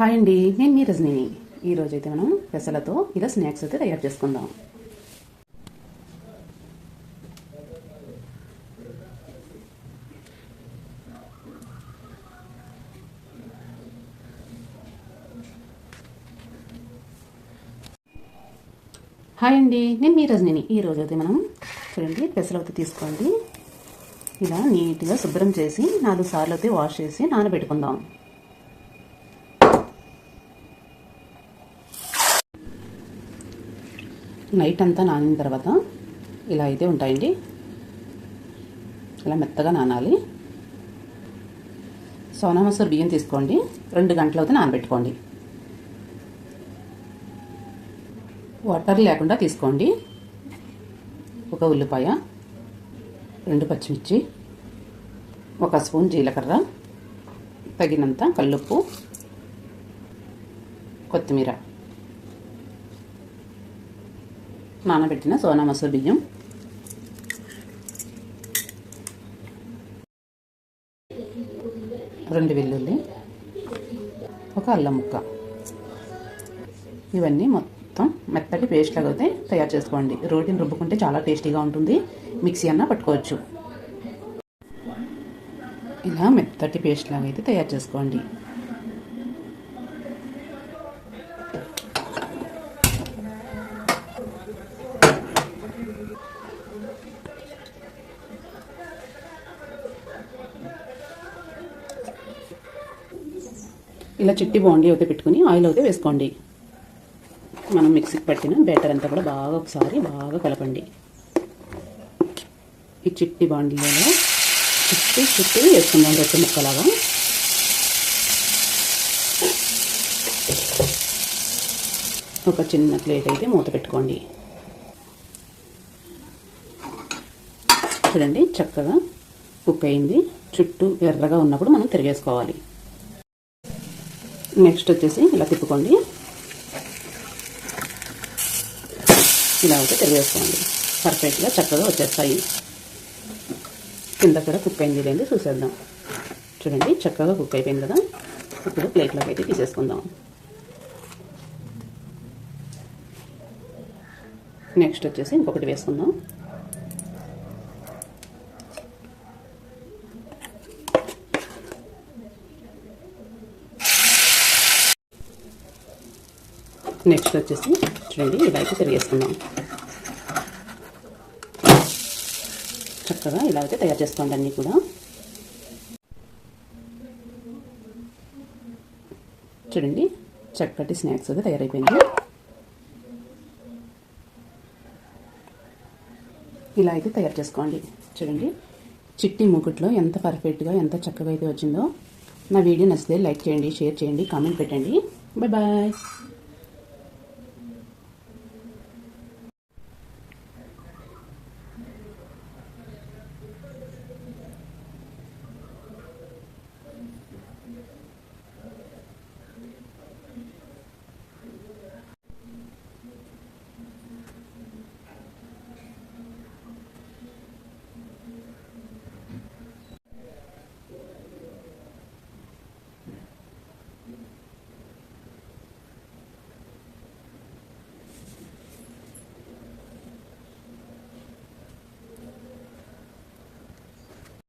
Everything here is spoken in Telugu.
హాయ్ అండి, నేను మీ రజనీని. ఈరోజు అయితే మనం పెసలతో ఇలా స్నాక్స్ అయితే తయారు చేసుకుందాం. హాయ్ అండి, నేను మీ రజనీని. ఈరోజు అయితే మనం చూడండి పెసలతో తీసుకోండి, ఇలా నీట్గా శుభ్రం చేసి 4 సార్లు అయితే వాష్ చేసి నానబెట్టుకుందాం. నైట్ అంతా నానిన తర్వాత ఇలా అయితే ఉంటాయండి. ఇలా మెత్తగా నానాలి. సోనా మసూర్ బియ్యం తీసుకోండి, 2 గంటలు అయితే నానబెట్టుకోండి. వాటర్ లేకుండా తీసుకోండి. 1 ఉల్లిపాయ, 2 పచ్చిమిర్చి, 1 స్పూన్ జీలకర్ర, తగినంత కల్లుప్పు, కొత్తిమీర, నానబెట్టిన సోనా మసూర్ బియ్యం, రెండు వెల్లుల్లి, 1 అల్లం ముక్క. ఇవన్నీ మొత్తం మెత్తటి పేస్ట్ లాగా అయితే తయారు చేసుకోండి. రోటిని రుబ్బుకుంటే చాలా టేస్టీగా ఉంటుంది. మిక్సీ అన్నా పట్టుకోవచ్చు. ఇలా మెత్తటి పేస్ట్ లాగా అయితే తయారు చేసుకోండి. ఇలా చిట్టి బాండీ అయితే పెట్టుకుని ఆయిల్ అయితే వేసుకోండి. మనం మిక్సీకి పట్టిన బ్యాటర్ అంతా కూడా బాగా ఒకసారి బాగా కలపండి. ఈ చిట్టి బాండీలో చుట్టి వేసుకుందాం రొట్టె ముక్కలాగా. ఒక చిన్న ప్లేట్ అయితే మూత పెట్టుకోండి. చూడండి చక్కగా కుక్ అయింది. చుట్టూ ఎర్రగా ఉన్నప్పుడు మనం తిరిగేసుకోవాలి. నెక్స్ట్ వచ్చేసి ఇలా తిప్పుకోండి. ఇలా అయితే తిరిగేసుకోండి. పర్ఫెక్ట్గా చక్కగా వచ్చేస్తాయి. కింద కూడా కుక్ అయింది లేండి చూసేద్దాం. చూడండి చక్కగా కుక్ అయిపోయింది కదా. ఇప్పుడు ప్లేట్లోకి అయితే తీసేసుకుందాం. నెక్స్ట్ వచ్చేసి ఇంకొకటి వేసుకుందాం. నెక్స్ట్ వచ్చేసి చూడండి ఇలా అయితే తిరిగేసుకుందాం. చక్కగా ఇలా అయితే తయారు చేసుకోండి అన్నీ కూడా. చూడండి చక్కటి స్నాక్స్ అయితే తయారైపోయింది. ఇలా అయితే తయారు చేసుకోండి. చూడండి చిట్టి మూకుట్లో ఎంత పర్ఫెక్ట్గా ఎంత చక్కగా అయితే వచ్చిందో. నా వీడియో నచ్చితే లైక్ చేయండి, షేర్ చేయండి, కామెంట్ పెట్టండి. Bye bye.